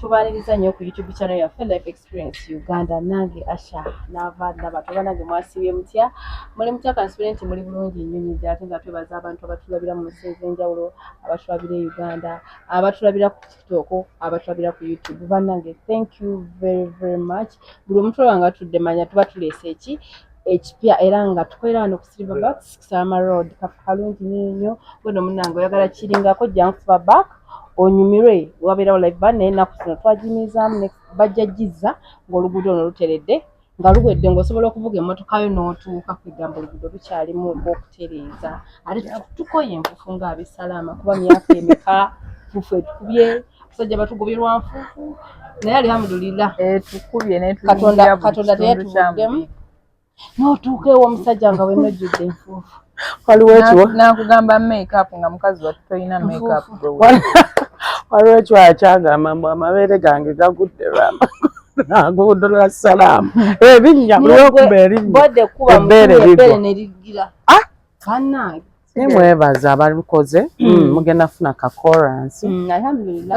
tubaliriza nnyo ku YouTube channel yaffe Life Experience Uganda. Nange Asha n'abaana bato banange mwasibye mutya muli mutya transparent muli bulungi nnyonyi ate nga twebaza abantu abatulabira mu nsi ez'enjawulo abatulabira e Uganda abatulabira ku TikTok abatulabira ku YouTube. Banange thank you very much. Buli omuntu wanga tudde manya tuba tuleese ekipya era nga tukolera wano ku Silverback Kisama Road kalungi nnyo. Bwino munnange oyagala kiringako jjangu Silverback onyumirwe wabeerawo live band naye ennaku zino twagimizaamu ne bajjagiza ng'oluguudo ono luteredde nga luwedde ng'osobola okuvuga emmotoka yo n'otuuka kwegamba oluguudo lukyalimu okutereeza ate tukoye enfuufu ng'abesalaama kuba myaka emeka fuufu etukubye abasajja batugobye lwa nfuufu naye alhamdulillah tukubye katonda teyatuvuddemu n'otuuka ew'omusajja nga wenojjudde enfuufu nakugamba make-up nga mukazi wattu tolina make-up waliwo ekywakyagamba mbu amabeere gange gagudde lwaguudo lwa salaamu ebinnya buliokuba erinnya nerigira mwebaza abalikoze mugenda funa ka chorus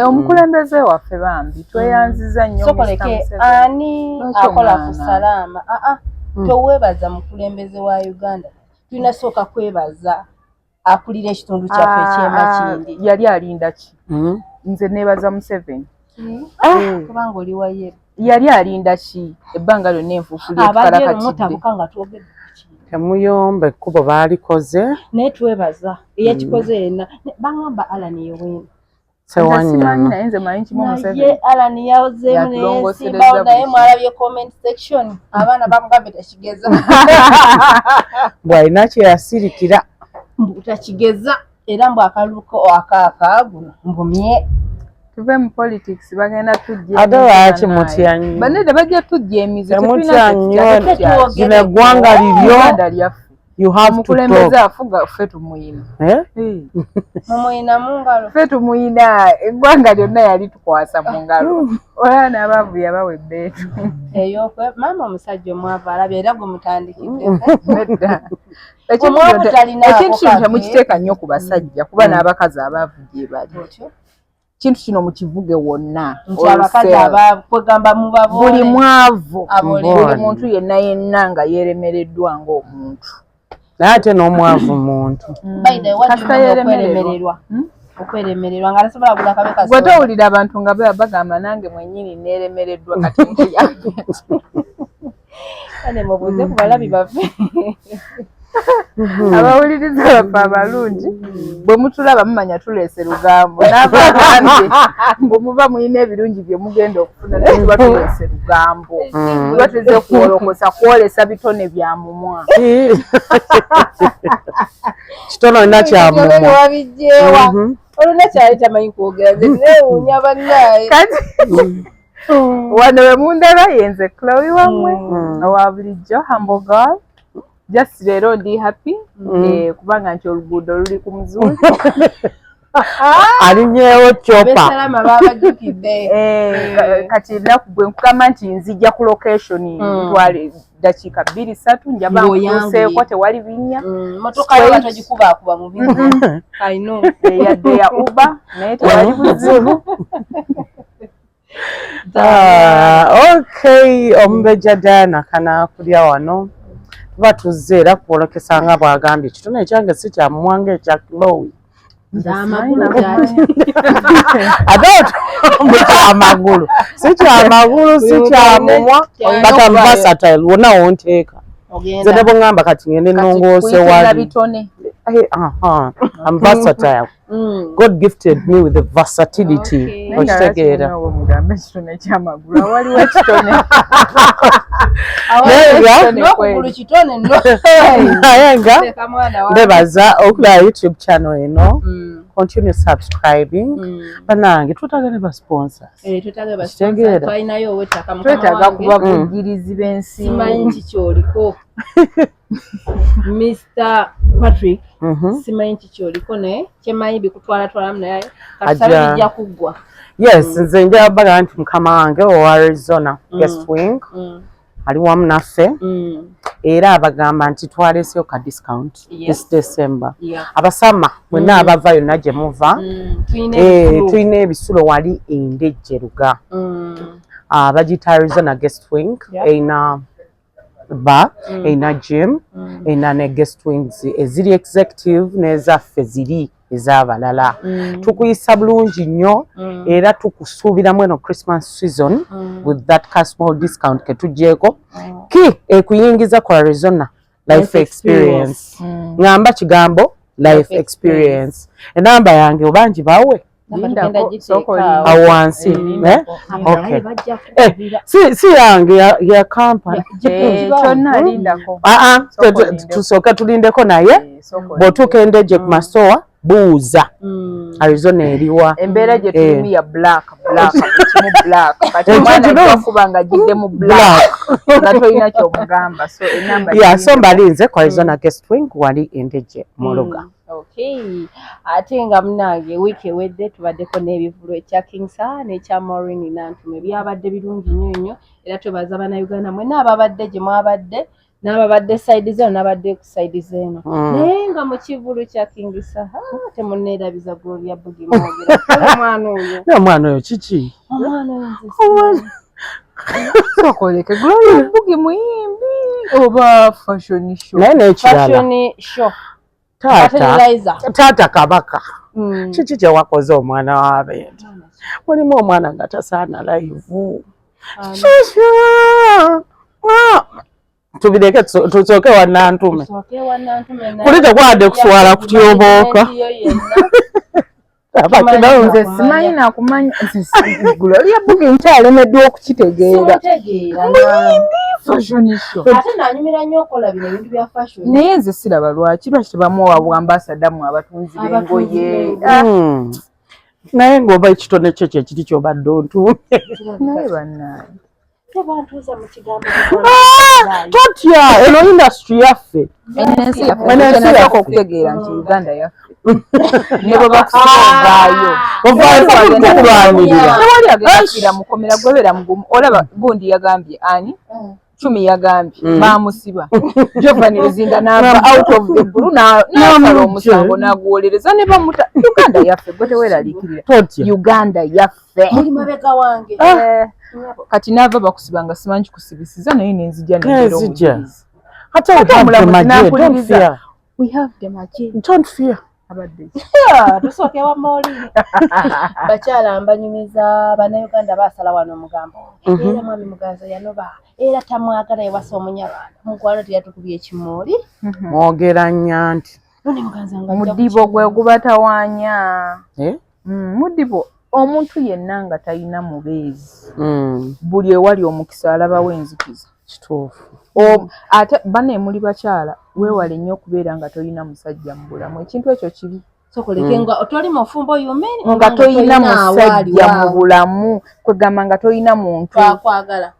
omukulembeze waffe bambi tweyanziza nnyo sokoleke ani akola ku salaama toweebaza mukulembeze wa Uganda tulina sooka kwebaza akulira ekitundu kyaffe eky'emakindi yali alinda ki nze neebaza Museveni kubanga oli wayero yali alinda ki ebbanga lyonna enfuufu lyetukalakatidde temuyomba ekkubo baalikoze naye twebaza eyakikoze yenna bagamba Alan Yoweri naye Alan yazeemu neyesimbawo naye mwalabye comment section abaana bamugambye takigeza bw'alina kyeyasirikira takigeza era mbu akaluko akaaguno mbumye tuve mu politics bagenda tujja ate lwaki mutya nnyo banne bajja tujja emize temutya nnyo lino eggwanga liryo you have to talk afuga ffe tumuyina mumuyina mu ngalo ffe tumuyina eggwanga lyonna yali tukwasa mu ngalo olana abavu yabawa ebbeetu eyokwe mama omusajja omwava alabye era gwe mutandikidde ekintu kino temukiteeka nnyo ku basajja kuba n'abakazi abaavu gye bali kintu kino mukivuge wonna abakazi abakwegamba mubabo buli mwavu buli muntu yenna nga yeeremereddwa ng'omuntu naye ate n'omwavu muntu okweremererwa nga tasobola kugula kabe kaso gwe towulira abantu nga bagamba nange mwennyini neeremereddwa kati nkiyange ane mubuuze ku balabi baffe abawuliriza baffe abalungi bwe mutulaba mumanya tuleese lugambo n'abagambye mbu muba mulina ebirungi bye mugenda okufuna naye tuba tuleese lugambo tuba tuze kwolokosa kwolesa bitone bya mumwa kitono olina kyamumwa wabijjeewa oluna kyali tamanyi kwogera neewuunya bannaye kati wano we mundaba yenze Chloe wamwe owa bulijjo humble girl just leero ndi happy kubanga nti oluguudo luli ku muzuuli alinyeewo chopa babajjukidde kati ennaku gwe nkugamba nti nzijja ku location ntwale dakiika 2-3 njaba nkuseeko tewali binnya motoka yo batogikubakuba mu binnya I know yadde ya Uber naye tewali buzibu okay omubeja Diana kana kulya wano tuba tuzze era kwolekesa nga bwagambye ekitone ekyange si kyamumwanga ekya Chloe amagulu si kyamagulu si kyamumwa but I'm versatile wonna wonteeka nze ne bwengamba kati ngende nongoose wali I'm versatile God gifted me with the versatility okitegeera ekitone kyamagulu waliwo ekitone n'okugulu kitone naye nga ndebaza okulaba YouTube channel eno continue subscribing banange twetaaga ne basponsors twetaaga kubavugirizi b'ensi simanyi nti kyoliko Mr. Patrick simanyi nti kyoliko naye kyemanyi bikutwalatwalamu naye katusaba bijja kuggwa yes nze njagala nti mukama wange owa Arizona guest wing ali wamu naffe era abagamba nti twaleseyo ka discount this December. Abasama mwenna abava yonna gye muva tulina ebisulo wali endejjeruga bagiyita Arizona Guest Wing eyina bar eyina gym eyina ne guest wings eziri executive n'ezaffe ziri ez'abalala tukuyisa bulungi nnyo era tukusuubiramu eno Christmas season with that small discount ke tuggyeko ki ekuyingiza ku Arizona life experience ngamba kigambo life experience enamba yange obangi bawe awansi si yange ya kampani tusooka tulindeko naye bw'otuuka endejje ku masowa buuza Arizona eriwa embeera gye tulimu ya black kimu black kati omwana akuba nga gidde mu black nga tolina kyomugamba so enamba so mbalinze ku Arizona Guest Wing wali endejje Muluga. Okay, ate nga munange wiiki ewedde tubaddeko n'ebivulo ekya Kingsa n'ekya Maureen Nantume byabadde birungi nnyo era twebaza bannayuganda mwenna ababadde gye mwabadde n'ababadde sayidi zeno n'abadde ku sayidi zeno naye nga mu kivulu kya Kingsa temunneerabiza Gloria Bugi mwogera omwana oyo kiki sokoleke Gloria Bugi muyimbi oba fashion show naye n'ekirala fashion show taata kabaka kiki kye wakoze omwana w'abantu mulimu omwana nga tasaana live tubireke tusooke wa Nantume kuli tekwadde kuswala kutyobooka nze simanyi nakumanya Gloria Bugi nkyalemeddwa okukitegeera naye nze siraba lwaki tebamuwa bwambasada mu abatunzi b'engoye naye ng'oba ekitone kyo kyekiri kyobadde ontume naye bannange totya eno industry yaffe enensi okutegeera nti Uganda yaffe ne bwe bakusiba ovaayo tewali agenda mukomera gwebeera mugumu olaba gundi yagambye ani Chumi yagambye bamusiba Giovanni Luzinda n'ava out of the blue n'asala omusango n'agwolereza ne bamuta Uganda yaffe gwe teweeraliikirira Uganda yaffe muli mabega wange kati n'ava bakusiba nga simanyi kikusibisiza naye nenzija nezija ate we have the magic don't fear abadde tusooke wa Maureen bakyala mbanyumiza bannayuganda baasala wano omugambo era mwami Muganza yanoba era tamwagala ewasa omunyarwanda mukwano teyatukubye ekimooli mwogera nnya nti none Muganza nga mudibo gwe gubatawaanya mudibo omuntu yenna nga talina mubeezi buli ewali omukisa alabawo enzikiza kituufu ate banne muli bakyala weewale nnyo okubeera nga tolina musajja mu bulamu ekintu ekyo kibi sokoleke nga otoli mufumbo yumeni nga tolina musajja mu bulamu kwegamba nga tolina muntu akwagala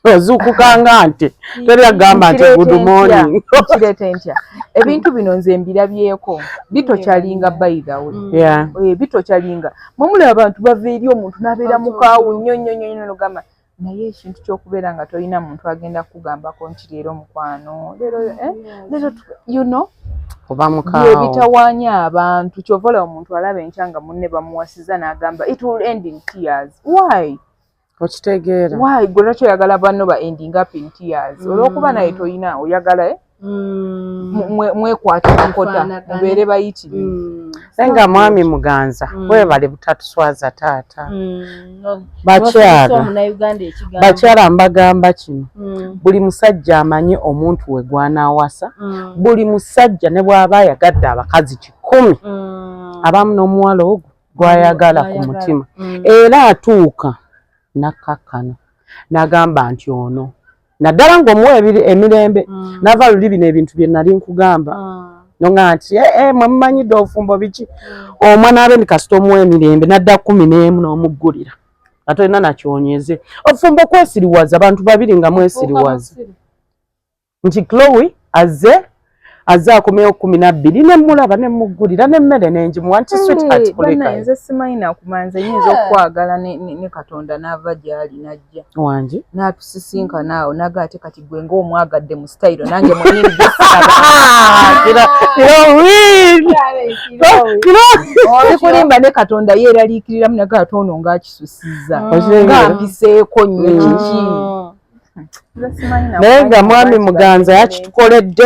ozuukukanga nti teragamba nti good morning kireete ntya ebintu bino nze mbirabyeko bitokyalinga by the way bitokyalinga mwemuli abantu bava eri omuntu n'abeera mukaawu nnyo nogamba naye ekintu ky'okubeera nga tolina muntu agenda kugambako nti leero mukwano leero you know oba mukaawo ebitawaanya abantu kyova olaba omuntu alaba enkya nga munne bamuwasiza n'agamba it will end in tears why okitegeera why gwe lwaki oyagala banno ba ending up in tears olw'okuba naye toyina oyagala mwekwata nkota mubeere bayitirivu nga mwami Muganza webale butatuswaza taata bakyala mbagamba kino buli musajja amanyi omuntu we gwanaawasa buli musajja ne bw'aba ayagadde abakazi 100 abamu n'omuwala ogwo gwayagala ku mutima era atuuka nakkakkana n'agamba nti ono naddala ng'omuwa emirembe nava luli bino ebintu bye nali nkugamba nonga nti mwe mumanyidde obufumbo biki omwana abe ndi kasita omuwa emirembe nadda 11 n'omuggulira ate olina nakyonyeze obufumbo kwesiriwaza abantu babiri nga mwesiriwaza nti Chloe azze azze akomewo 12 ne mulaba ne muggulira n'emmere n'enjimuwa nti sweetheart kuleka nze simanyi nakumanza nyinza okwagala ne Katonda n'ava gy'ali najja wanje n'atusisinkana awo naga ate kati gwe ng'omwagadde mu style nange mwenyini olikulimba ne Katonda yeeraliikiriramu naga ate ono ng'akisusiza ng'ampiseeko nnyo kiki naye nga mwami Muganza yakitukoledde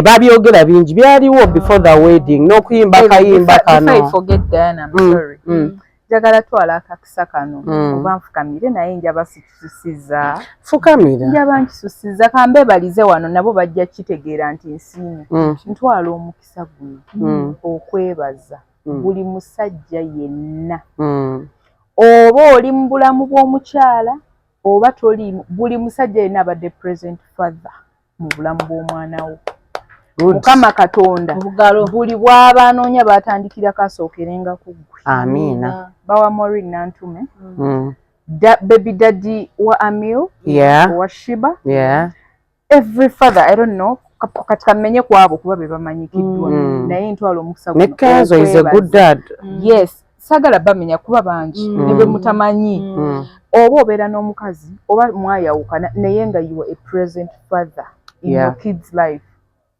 babyogera bingi byaliwo before the wedding n'okuyimba kayimba kano njagala twala akakisa kano oba nfukamire naye njaba sikisusiza fukamira njaba nkisusiza kambebalize wano nabo bajja kitegeera nti nsiime ntwala omukisa guno okwebaza buli musajja yenna oba oli mu bulamu bw'omukyala oba toli buli musajja yenna abadde present father mu bulamu bw'omwana wo Mukama Katonda buli bw'abanoonya batandikira kasookerenga ku ggwe amina bawa Maureen Nantume baby daddy wa Amil wa Shiba every father I don't know kati kamenye kwabo kuba be bamanyikiddwa naye ntwala omukisa ne Kenzo is a good dad yes sagala bamenya kuba bangi ne bwe mutamanyi oba obeera n'omukazi oba mwayawukana naye nga you are a present father in your kids life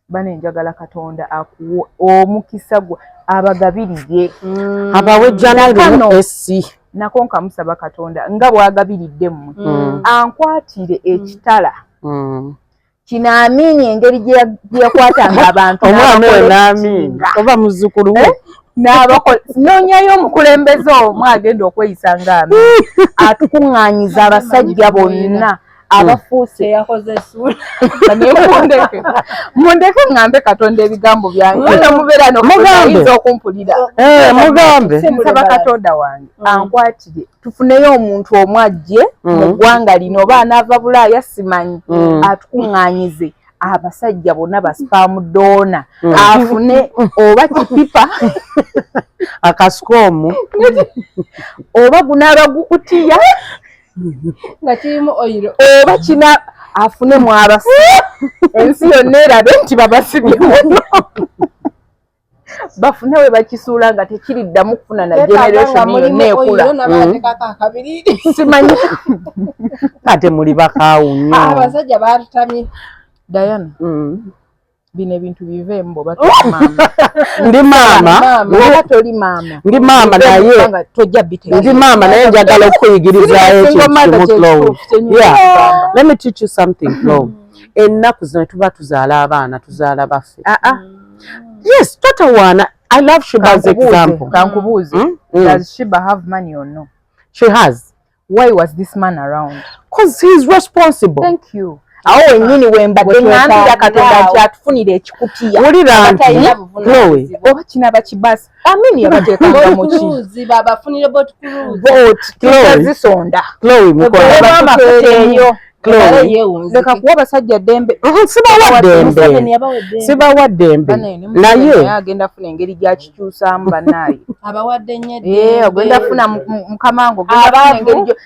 bane njagala Katonda akuwa omukisa gwa abagabirire abawejjana esi nako nkamusaba Katonda nga bwagabiridde mmwe ankwatire ekitala kinaamini engeri gye yakwatanga abantu omwana we naamini oba muzzukulu we noonyayo omukulembeze omwe agenda okweyisa ng'amini atukuŋŋaanyiza abasajja bonna abafuuse yakoze essuula mundeke ŋŋambe Katonda ebigambo byange nga mubeera nokuayinza okumpulira mugambe nsaba Katonda wange ankwatire tufuneyo omuntu omu ajje mu ggwanga lino oba anaava Bulaaya simanyi atukuŋŋaanyize abasajja bonna ba spam donor afune oba kipipa akaskomu oba gunaaba gukutiya nga kirimu oyiro oba kina afune mu abasi ensi yonna erabe nti babasibye muno bafune we bakisuula nga tekiriddamu kufuna na generation yonna ekula simanyi ate muli bakawunyo abasajja batutamye Diana bino ebintu biveemu bw'oba toli maama ndi maama bw'oba toli maama ndi maama naye tojja bitegeera ndi maama naye njagala okuyigirizayo ekintu Chloe let me teach you something Chloe ennaku zino tuba tuzaala abaana tuzaala baffe yes totawaana I love Shiba's example kankubuuze does Shiba have money or no she has why was this man around because he is responsible thank you awo wennyini wembadde ŋŋambira Katonda nti atufunira ekikutiya wulira nti Chloe oba kinaba kibasi amini yabateekanga mu ki babafunire boat zisonda Chloe mukwamafuteeyo leka kuwa basajja ddembe sibawa ddembe naye agenda funa engeri gyakikyusaamu bannaaye abawadde nnyo ogenda funa mukamango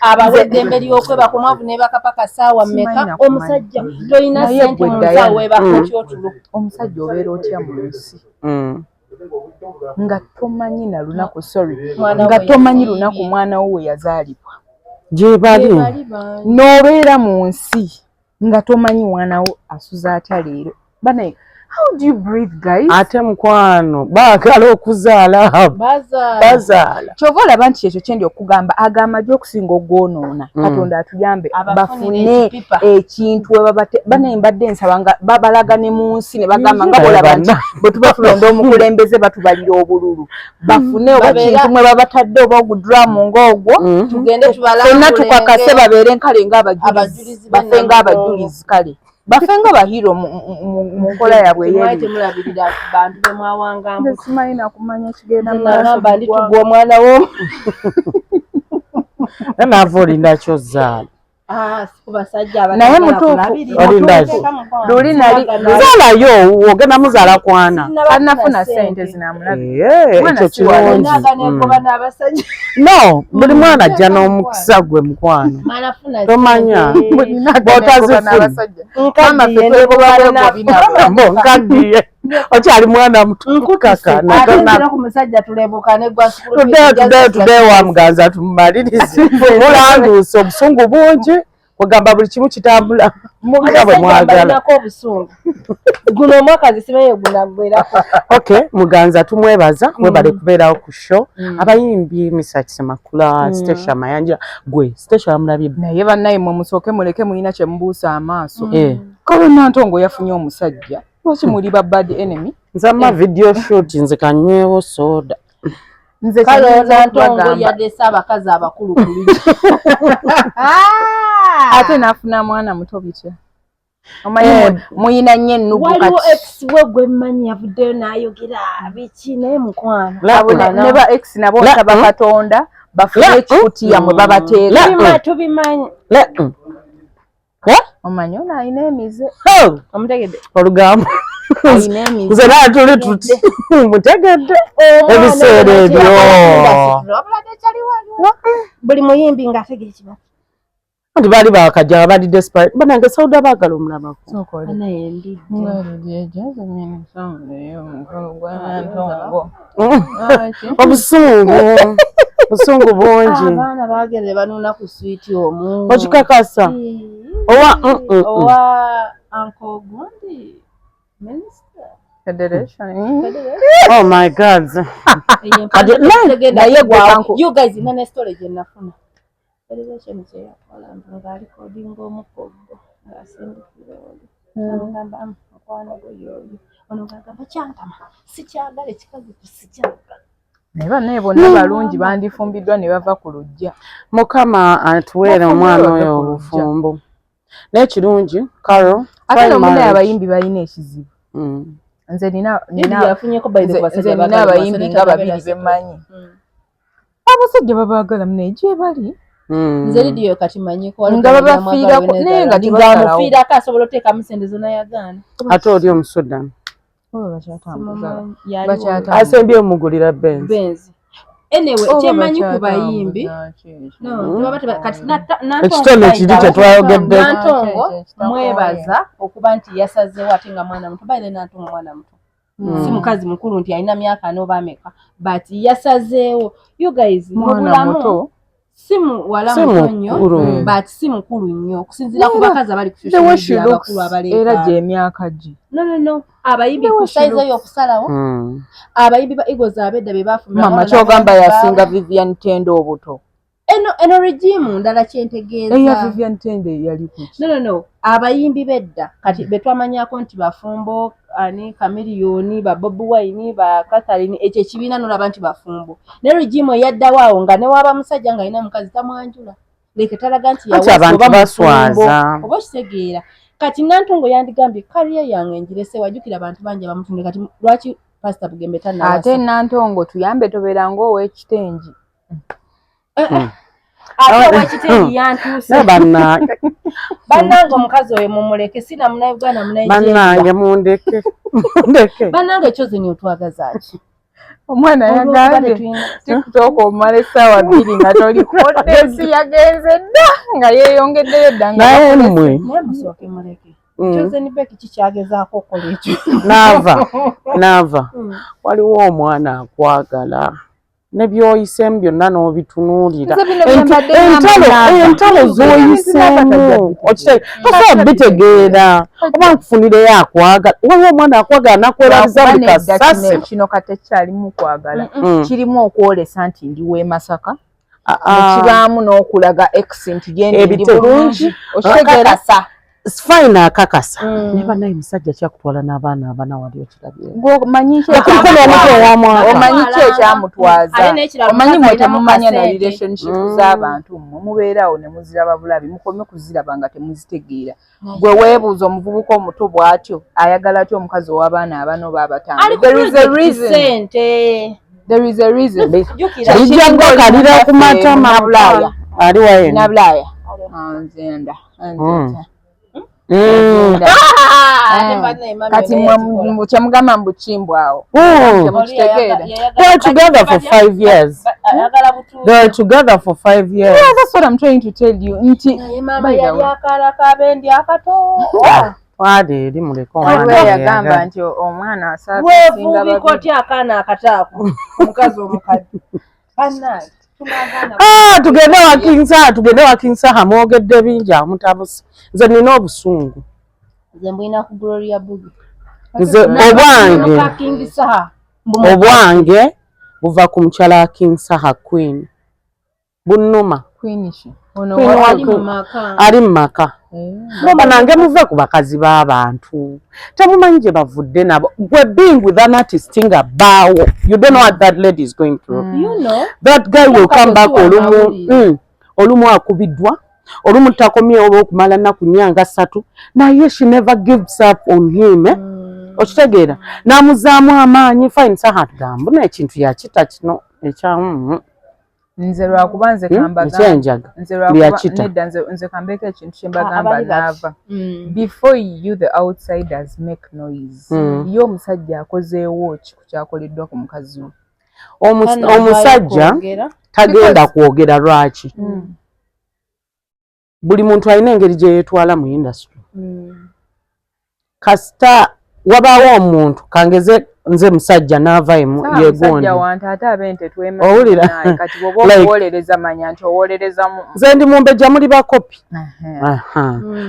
abawa eddembe ly'okweba ku mwavu neebakapa kasaawa mmeka omusajja tolina ssente musawo weebaka kyotulo omusajja obeera otya mu nsi nga tomanyi na lunaku nga tomanyi lunaku mwana wo we yazaalibwa gye bali n'obeera mu nsi nga tomanyi mwana wo asuza atya leero banaye how do you breathe guys ate mukwano baagala okuzaala bazaala kyova olaba nti ekyo kyendi okugamba agamba gy'okusinga ogwonoona Katonda atuyambe bafune ekintu banaye mbadde nsaba nga babalaga ne mu nsi ne bagamba nga bolaba nti bwe tuba tulonda omukulembeze batubalira obululu bafune oba kintu mwe babatadde oba oguduramu ng'ogwo fonna tukakase babeere nkale ng'abajulizi bafe ng'abajulizi kale bafenga bahiro mu nkola yaabwe temulabirira bantu bemwawanga mbu simanyi nakumanya kigenda nagamba ndi tugwa omwana wo naava olina kyozzaala naye mutuufu luli nali zaalayo ogenda muzaala kwana tanafuna sente zinamulabye ekyo kirungi no buli mwana ajja n'omukisa gwe mukwano tomanya nkaddiye okyali mwana mutukaka tuddeyo wa muganza tumumalirize mulanduuse obusungu bungi kugamba buli kimu kitambula nga bwe mwagala okay muganza tumwebaza webale kubeerawo ku show abayimbi Mr. Kisemakula Stasha Mayanja gwe Stasha amulabye naye bannaye mwe musooke muleke mulina kye mubuusa amaaso kale Nantongo yafunye omusajja lwaki muli ba bad enemy nzama video shoot nze kanywewo soda nze kale Nantongo yadde abakazi abakulu kuliji ate nafuna mwana muto bitya omanyi muyina nnyo ennugu waliwo ex we gwe mmanyi yavuddeyo n'ayogera biki naye mukwano ne ba ex nabo nsaba Katonda bafune ekikutiya mwe babateeka tubimanyi omanyi ono alina emize omutegedde olugambo alina emize nze naye tuli tuti mutegedde ebiseera ebyo buli muyimbi ng'ategera ekiba nti baali bakajja bali desperate banange Sauda baagala omulabako obusungu bungi abaana baageze banuuna ku switi omu okikakasa owa Uncle Gundi Minister Federation oh my god naye you guys nane story gye nafuna Federation kyeyakola nga recording omukobbo ng'asindikira oli amugamba mukwano gwe yoyo ono ng'agamba kyankama sikyagala ekikazi sikyagala naye bannaye bonna balungi bandifumbiddwa ne bava ku lujja mukama atuweere omwana oyo obufumbo naye kirungi Carol ate nomunaye abayimbi balina ekizibu nze nina abayimbi nga babiri bemmanyi abasajja babaagala munaye gye bali nze lidiyo kati manyiko nga babafiirako naye nga tibamufiirako asobola oteekamu sente zonna yagaana ate oli omusudan asembye omugulira benzi anyway kyemanyi ku bayimbi ekitone kiri kyetwayogedde Nantongo mwebaza okuba nti yasazeewo ate nga mwana muto baire Nantongo mwana muto si mukazi mukulu nti alina myaka n'oba ameka but yasazeewo you guys mubulamu si muwala muto nnyo but si mukulu nnyo okusinziira ku bakazi abali ku social media abakulu abaleeka era gy'emyaka gye no abayimbi ku size y'okusalawo abayimbi ba Eagles abedda be bafumira mama kyogamba yasinga Vivian Tendo obuto eno regime ndala kyentegeeza eya Vivian Tendo yali kuki no abayimbi bedda kati betwamanyako nti bafumbo ani Chameleone ba Bobi Wine ba Catherine ekyo ekibiina nolaba nti bafumbo ne regime yaddawo nga ne waba musajja nga alina mukazi tamwanjula leke talaga nti abantu baswaza oba kitegeera kati Nantongo yandigambye kariya yange njirese wajukira abantu banje bamutunde kati lwaki Pastor Bugembe tanna ate Nantongo tuyambe tobeera ng'owekitengi ate owekitengi yantuuse bannange omukazi oyo mumuleke sina munauganda bannange mundeke bannange ekyozini otwagaza ki omwana yagambye tiktok omala essaawa 2 nga tolikodde si yagenze dda nga yeeyongeddeyo dda naye mmwe naye musooke muleke kyozeni beki kikyagezaako okola ekyo naava waliwo omwana akwagala ne byoyisemu byonna n'obitunuulira entalo z'oyisemu tosobola bitegeera oba nkufunireyo akwagala waliwo omwana akwagala nakweraliza buli kasasi kino kate kyalimu kwagala kirimu okwolesa nti ndi w'e Masaka nekibaamu n'okulaga ex nti gyendi ndi bulungi okitegeera fine akakasa ne bannaye musajja kyakutwala n'abaana abana wali okirabye omanyi ki ekyamutwaza omanyi mwe temumanya na relationship z'abantu mmwe mubeerawo ne muziraba bulabi mukome kuziraba nga temuzitegeera gwe weebuuza omuvubuka omuto bw'atyo ayagala ki omukazi ow'abaana abana oba abatano there is a reason lijjanga kalira ku matama Nabulaya ali waye Nabulaya Anzenda. Kati kyamugamba mbuchimbwa awo. They are together for 5 years. They are together for 5 years. Yeah, that's what I'm trying to tell you. Mama yali akala kabendi akato. Wadi eri muleko yagamba nti omwana asasinga babikoti akaana akataaku omukazi omukadde. Bannange tugende wa King Saha mwogedde bingi amutabusi. Nze nina obusungu. Nze mbwina ku Gloria Bugi. Nze obwange buva ku mukyala wa King Saha Queen. Bunnuma. Queenish. Ali mu maka. Banange muve ku bakazi b'abantu. Temumanyi gye bavudde nabo. Gwe being with an artist nga bbaawo. You don't know what that lady is going through. You know. That guy will come back olumu akubiddwa. Olumu takomye okumala nnaku nnyanga 3. Naye she never gives up on him. Okitegeera. N'amuzaamu amaanyi. Fine Saha tugamba n'ekintu yakita kino ekya nze lwakuba nze kambagamba nze kambeka ekintu kyembagamba naava before you the outsiders make noise yo omusajja akozeewo ki kukyakoleddwa ku mukazi we omusajja tagenda kwogera lwaki buli muntu alina engeri gye yeetwala mu industry kasita wabaawo omuntu kangeze nze musajja n'ava yegonde owulira kati bw'oba owolereza manya nti owolereza mu nze ndi mumbejja muli bakopi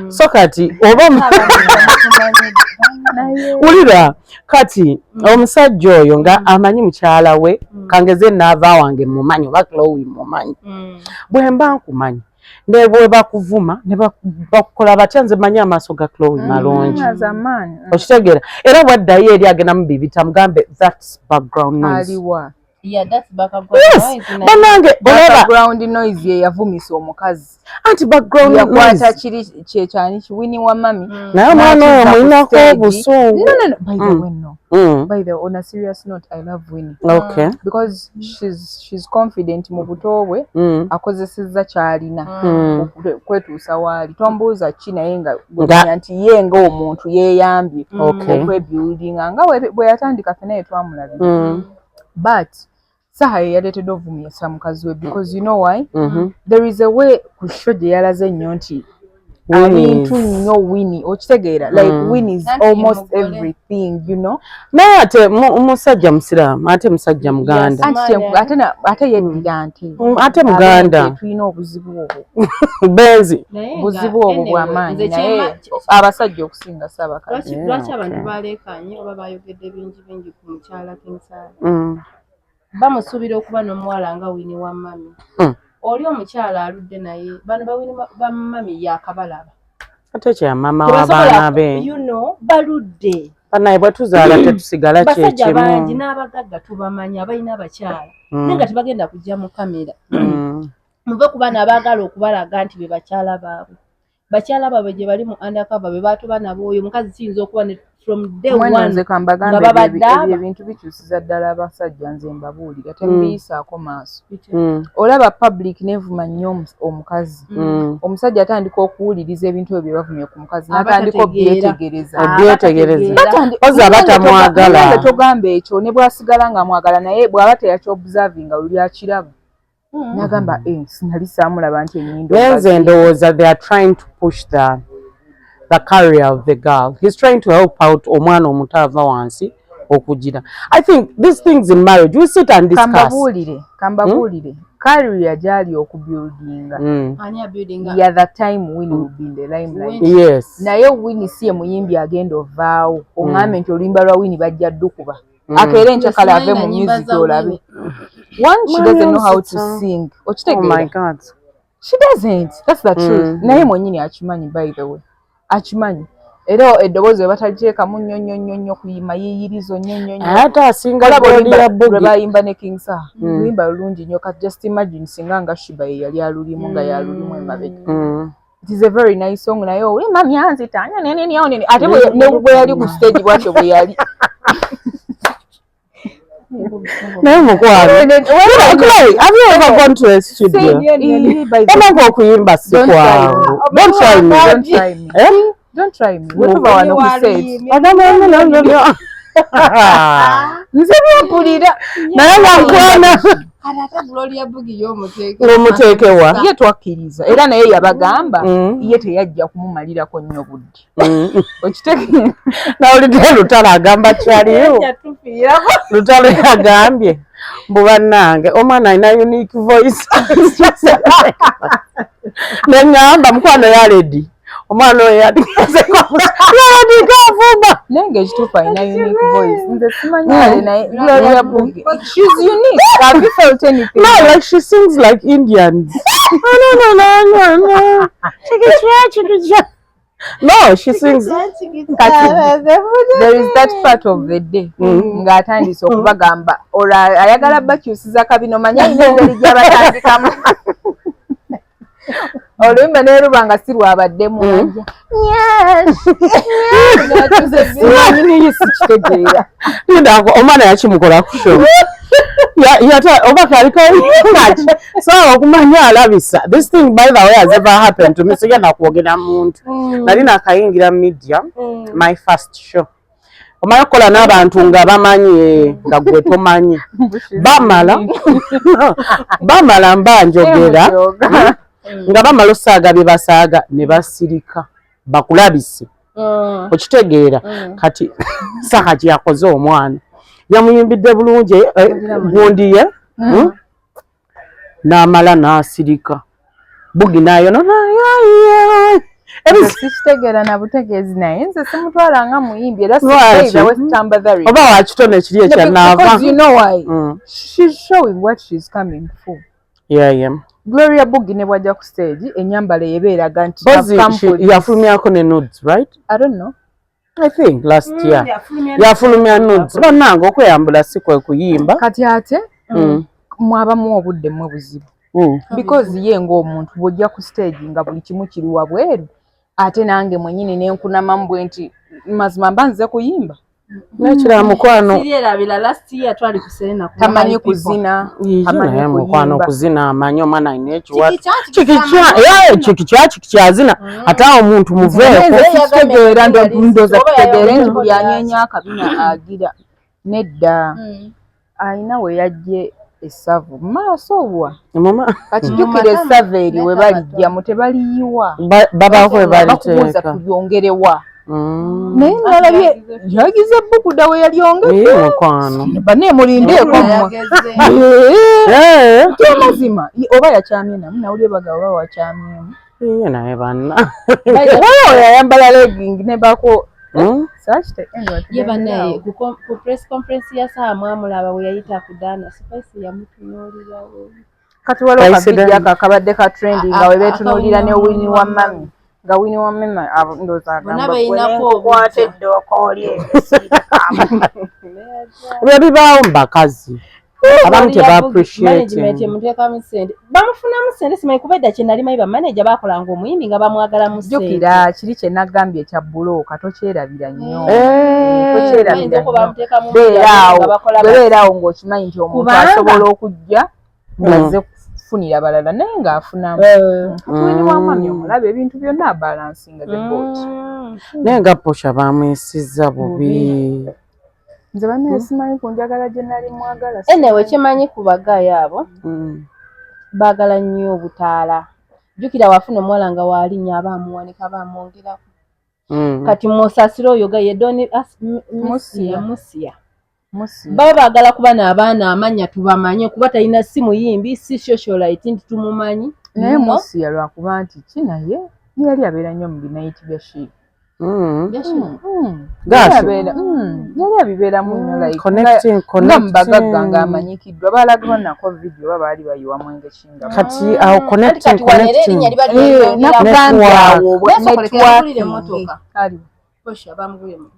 so kati oba wulira kati omusajja oyo nga amanyi mukyala we kangeze n'ava wange mumanyi oba Chloe mumanyi bwe mba nkumanyi ne bwe bakuvuma ne bakukola batya nze manyi amaaso ga Chloe malungi okitegeera era bwaddayo eri agenda mu bibita mugambe that's background noise background noise ye yavumisa omukazi anti background noise yakwata kiri kyekyani kiwini wa mami naye omwana oyo mulinako obusungu by the way on a serious note I love Winnie okay because she's confident mu buto bwe akozesezza kyalina kwetuusa waali tombuuza ki naye nga nti ye nga omuntu yeeyambye okwebuildinga nga bwe yatandika fena twamulabye but Saha yaleetedde ovumisa mukazi we because you know why there is a way ku show gye yalaze nnyo nti abintu nnyo Winnie okitegeera like Winnie is almost everything you know naye ate musajja musiraamu ate musajja muganda ate yeddira nti ate muganda tulina obuzibu obwo benzi obuzibu obwo bw'amaanyi naye abasajja okusinga saabakazi lwaki abantu baleekanye oba bayogedde bingi ku mukyala King Saha bamusuubira okuba n'omuwala nga Winnie wa mami oli omukyala aludde naye bano bamami yakabalaba ate kya mama w'abaana be baludde banaye bwe tuzaala tetusigala kyekimu basajja bangi n'abagagga tubamanyi abalina abakyala naye nga tebagenda kujja mu kamera muve ku baana abaagala okubalaga nti be bakyala baabwe bakyala baabwe gye bali mu undercover be baatuba nabo oyo omukazi kiyinza okuba ne from day one nze kambagamba ebintu bikyusiza ddala abasajja nze mbabuulira temubiyisaako maaso olaba public nevuma nnyo omukazi omusajja atandika okuwuliriza ebintu ebyo bavumye ku mukazi n'atandika obyetegereza oza batamwagala togamba ekyo ne bwasigala nga mwagala naye bw'aba teyakyobuzavinga luli akiraba nagamba sinali saamulaba nti ennyindo nze ndowooza they are trying to push the career of the girl. He's trying to help out omwana omuto ava wansi okugira. I think these things in marriage we sit and discuss. Kambabuulire. Career gyali okubuildinga. Yeah, that time Winnie will be in the limelight. Yes. Naye Winnie siye muyimbi agenda ovaawo. Oŋŋambe nti oluyimba lwa Winnie bajja ddukuba. Akeera enkyakala ave mu music olabe. One, she doesn't know how to sing. Oh my God. She doesn't. That's the truth. Naye mwennyini akimanyi by the way. Akimanyi era eddoboozi we bataliteekamu nnyo kuyima yiyirizo nnyo ate asinga Gloria Bugi bayimba ne King Saha luyimba lulungi nnyo kati just imagine singa nga Shiba ye yali alulimu nga yalulimu emabega it is a very nice song naye oli mami anzita ate bwe yali ku stage bwatyo bwe yali naye mukwano have you ever gone to a studio emanga okuyimba si kwangu don't try me wetuva wano ku set nze byampulira naye ngankwana ng'omuteekewa ye twakkiriza era naye yabagamba ye teyajja kumumalirako nnyo budde okitegeera nawulidde Lutalo agamba kyaliyo Lutalo yagambye mbu bannange omwana alina unique voice neŋŋamba mukwano yaledi omwana oyo yadikazeko yadikavuma naye ng'ekituufu alina unique voice nze simanyale naye Gloria Bugi she's unique have you felt anything no like she sings like Indians no no she sings there is that part of the day ng'atandise okubagamba olwo ayagala bakyusiza kabino manya alina engeri gy'abatandikamu oluyimba naye luba nga si lwabaddemu anja nyiniyi sikitegeera omwana yakimukola ku show oba kalikaki so okumanya alabisa this thing by the way has ever happened to me sigenda kwogera muntu nali nakayingira media my first show omala okukola n'abantu nga bamanyi nga gwe tomanyi bamala mbanjogera nga bamala osaaga bye basaaga ne basirika bakulabise okitegeera kati saka kyakoze omwana yamuyimbidde bulungi gundi ye n'amala n'asirika Bugi nayonona sikitegeera na butegeezi naye nze simutwala nga muyimbi era oba wakitone kiri ekyanaava she's showing what she's coming for. Gloria Bugi ne bwajja ku stage ennyambala ebeeraga nti yafulumyako ne nudes right I don't know I think last year yafulumya nudes bannange okweyambula si kwe kuyimba kati ate mwabamu obudde mmwe buzibu because ye ng'omuntu bw'ojja ku stage nga buli kimu kiri wabweru ate nange mwenyini nenkunamamu bwe nti mazima mba nze kuyimba nekira mukwano sirabira last year twali kusena tamanyi kuzina tamanyi mukwano kuzina amanyi omwana alina ekiwatu kikyazina ate omuntu muveeko kitegeera ndoza kitegeere nti buli anyeenya akabina agira nedda ayina we yajje esavu maaso obwa kakijjukira essava eri we balijjamu tebaliyiwa babaako we baliteeka kulyongerewa naye nalabye yagize Buguda we yalyongedde mukwano bane mulindeeko mazima oba yakyamye namu nawulye bagabo oba wakyamyemu naye banna oyo yayambala legging ne bako ye banaye ku press conference ya saa mwamulaba we yayita ku Dana Spice yamutunuulirawo kati waliwo kavidiyo kakabadde ka trending nga we beetunuulira ne Winnie wa Mami nga Winnie wa Mami ndooza agamba kwate eddooko oli ebyo bibaawo mu bakazi abamu teba-appreciate muteekamu ssente bamufunamu ssente simanyi kuba edda kye nali mayi bamaneja baakolanga omuyimbi nga bamwagalamu ssente jjukira kiri kye nagambye ekya bulooka tokyerabira nnyo beeraawo ng'okimanyi nti omuntu asobola okujja ng'azze kufunira balala naye ng'afunamu Winnie wa Mami omulaba ebintu byonna abalansinga zebooti naye nga Posha bamwesizza bubi nze banaye simanyi ku njagala gye nali mwagala enewe kimanyi ku bagaaya abo baagala nnyo obutaala jjukira wafuna omuwala nga waalinnya abaamuwanika baamwongerako kati musasiro oyo ga yedoni musiya baba baagala kuba n'abaana amanya tubamanye kuba talina si muyimbi si socialite nti tumumanyi naye musiya lwakuba nti kinaye yali abeera nnyo mu binaiti bya shiipu yali abibeeramu nnyo nga mubagagga ng'amanyikiddwa baalagibwa nako vidiyo oba baali bayiwa mwenge kinga kati awo connecting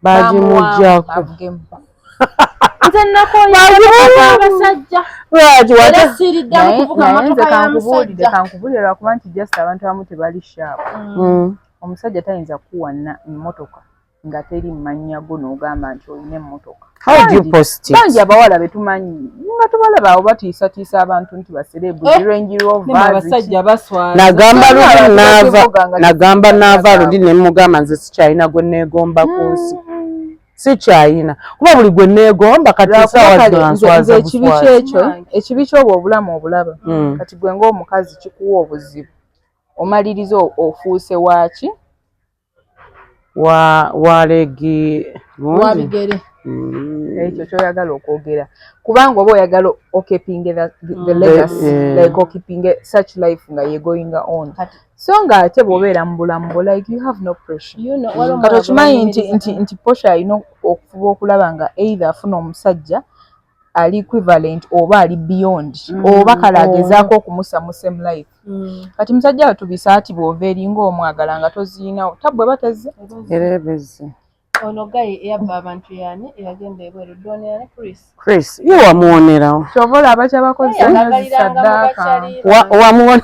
bagimugyako nze nakoya abasajja era siiriddamu kuvuga motoka ya musajja kankubuulire lwakuba nti just abantu abamu tebali shaapu omusajja tayinza kuwa emmotoka nga teri mmanya go n'ogamba nti olina emmotoka. How do you post it? Bangi abawala betumanyi nga tubalaba abo batiisatiisa abantu nti baserebu Range Rover abasajja baswala nagamba naava lundi ne mugamba nze sikyalina gwe neegomba ku nsi sikyalina kuba buli gwe neegomba kati sawanswaza ekibi kyekyo ekibi ky'obwo obulamu obulaba kati gwe ng'omukazi kikuwa obuzibu omaliriza ofuuse waaki walegi wabigere ekyo kyoyagala okwogera kubanga oba oyagala okeeping the legacy like okeeping such life nga ye going on so nga ate bw'obeera mu bulamu like you have no pressure kati okimanyi nti Portia alina okufuba okulaba nga either afuna omusajja ali equivalent oba ali beyond oba kale agezaako okumusa mu same life kati musajja watubisa ati bw'ova eringa omwagala nga toziinawo tabwe bateze erebeze ono gaye eyabba abantu yani eyagenda ebweru donera Chris ye wamuwonerawo kyova olaba kyabakozesa saddaaka wamuwona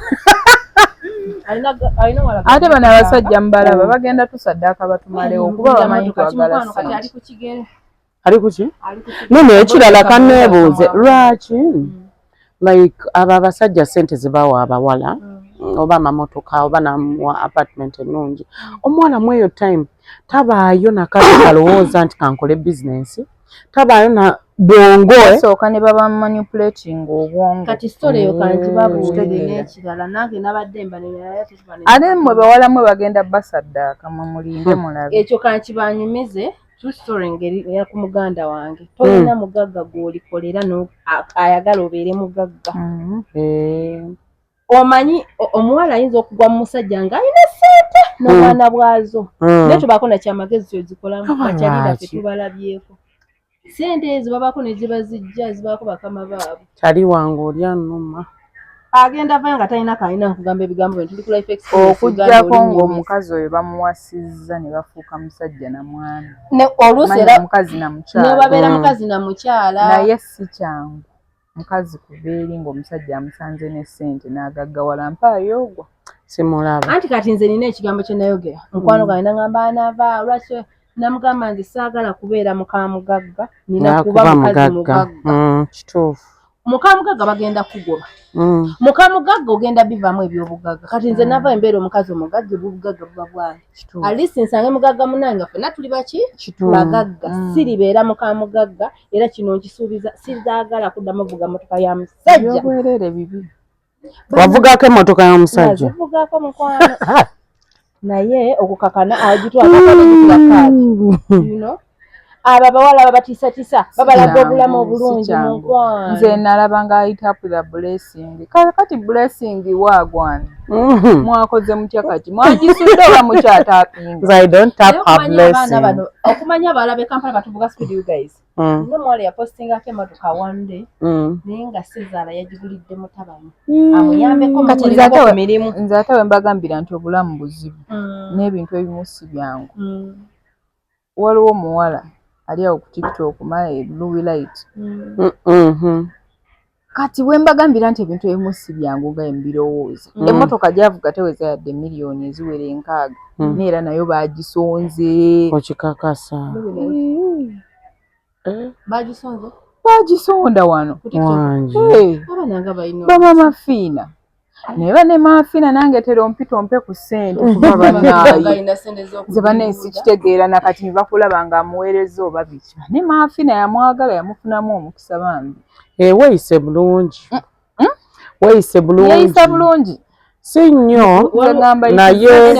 ate bano abasajja mubalaba bagenda tusaddaaka batumalewo kuba bamanyi twagala sente ali kuki none ekirala kaneebuuze lwaki like abo abasajja sente zibawa abawala oba amamotoka oba namuwa apartment ennungi omuwala mu eyo time tabaayo nakati kalowooza nti kankole bizinensi tabaayo na bwongo sooka ne baba manipulating obwongo kati story eyo kanti babuulire n'ekirala nange nabadde mbanenera ate mmwe bawala mwe bagenda basaddaaka mulinde mulabe ekyo kanti banyumize true story ngeri ya ku muganda wange tolina mugagga gw'olikolera ayagala obeere mugagga omanyi omuwala ayinza okugwa mu musajja nga alina ssente n'obwana bwazo naye tubaako nakyamagezi kyozikolamu bakyalira fe tubalabyeko sente ezo babaako ne ziba zijja zibaako bakama baabwe kyali wange oli annuma agenda vayo nga talina kalina nkugamba ebigambo bino tuli ku life experience okugyako ng'omukazi oyo bamuwasizza ne bafuuka musajja na mwami oluusi era mukazi na mukyala ne babeera mukazi na mukyala naye si kyangu mukazi kubeeri ng'omusajja amusanze ne ssente n'agaggawala mpaayogwa simulaba anti kati nze nina ekigambo kye nayogera mukwano gwange nagamba anaava lwaki namugamba nti saagala kubeera mukamugagga nina kuba mukazi mugagga kituufu mukamugagga bagenda kugoba mukamugagga ogenda bivaamu ebyobugagga kati nze nava embeera omukazi omugagga obugagga buba bwange alisi nsange mugagga munange ffenna tuli baki bagagga siribeera mukamugagga era kino nkisuubiza sizaagala kuddamu vuga motoka ya musajja byobwerere bibi wavugako emmotoka y'omusajja zivugaako mukwano naye okukakana agitwakakanekirakaati abo abawala babatiisatiisa babalaga obulamu obulungi mu nkwano nze nalaba nga ayita pula blessing kati blessing waagwana mwakoze mutya kati mwagisudde oba mukyataapinga okumanya abawala b'e Kampala batuvuga speed you guys nno mwala yapostingako emmotoka one day naye nga Sezaala yagigulidde mutabani amuyambeko mu mirimu nze ate we mbagambira nti obulamu buzibu n'ebintu ebimu si byangu waliwo omuwala ali awo ku TikTok Louis Light kati we mbagambira nti ebintu ebimu si byangu nga mbirowooza emmotoka gy'avuga teweza yadde miliyoni eziwera 6 neera nayo baagisonze okikakasa baagisonda wano baba mafiina naye bane mafiina nange tera ompitompe ku ssente kuba bannaayi ze banensi kitegeera nakati bakulaba nga amuweereza oba biki ne mafiina yamwagala yamufunamu omukisa bambi weeyise bulungi weeyise bulungi si nnyo naye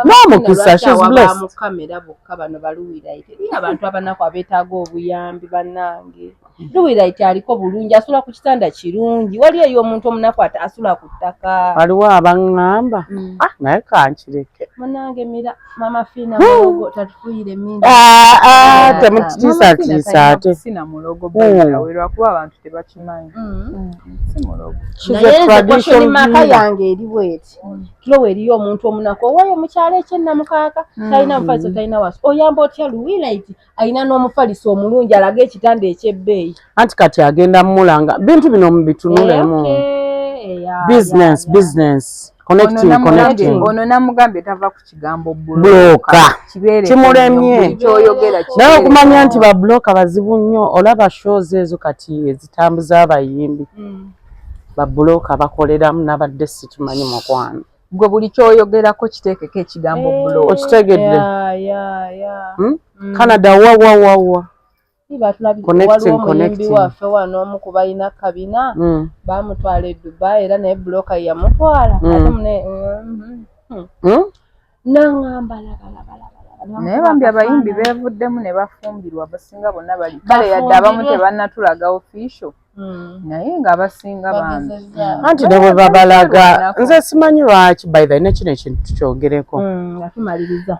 n'omukisa she's blessed mukamera bokka bano baluwiraite abantu abanaku abeetaaga obuyambi bannange luwiraite aliko bulungi asula ku kitanda kirungi wali eyo omuntu omunaku asula ku ttaka waliwo abaŋŋamba naye kankireke munange mira mama fiina mulogo tatufuyire mingi temukitiisatiisa ate sina mulogo bwerwa kuba abantu tebakimanyi si mulogo naye maka yange eri bweti kilo eriyo omuntu omunaku owayo mukyalo ekyennamukaaka talina mufaliso talina wasu oyamba otya Luwiraiti alina n'omufaliso omulungi alaga ekitanda ekyebbeeyi anti kati agenda mulanga bintu bino mubitunulemu business connecting ono namugambye tava ku kigambo bloka kimulemye kyoyogera naye okumanya nti babloka bazibu nnyo olaba shows ezo kati ezitambuza abayimbi babloka bakoleramu n'abadde situmanyi mukwano gwe buli kyoyogerako kiteekeko ekigambo bloka okitegedde Canada wawawawa waliwo omuyimbi waffe wano omu ku balina kabina bamutwala e Dubai era naye buloka yamutwala ate naŋŋamba naye bambi abayimbi beevuddemu ne bafumbirwa abasinga bonna bali kale yadde abamu tebannatulaga official naye ng'abasinga bambi anti ne bwe babalaga nze simanyi lwaki by the way nekino ekintu tukyogereko atumaliriza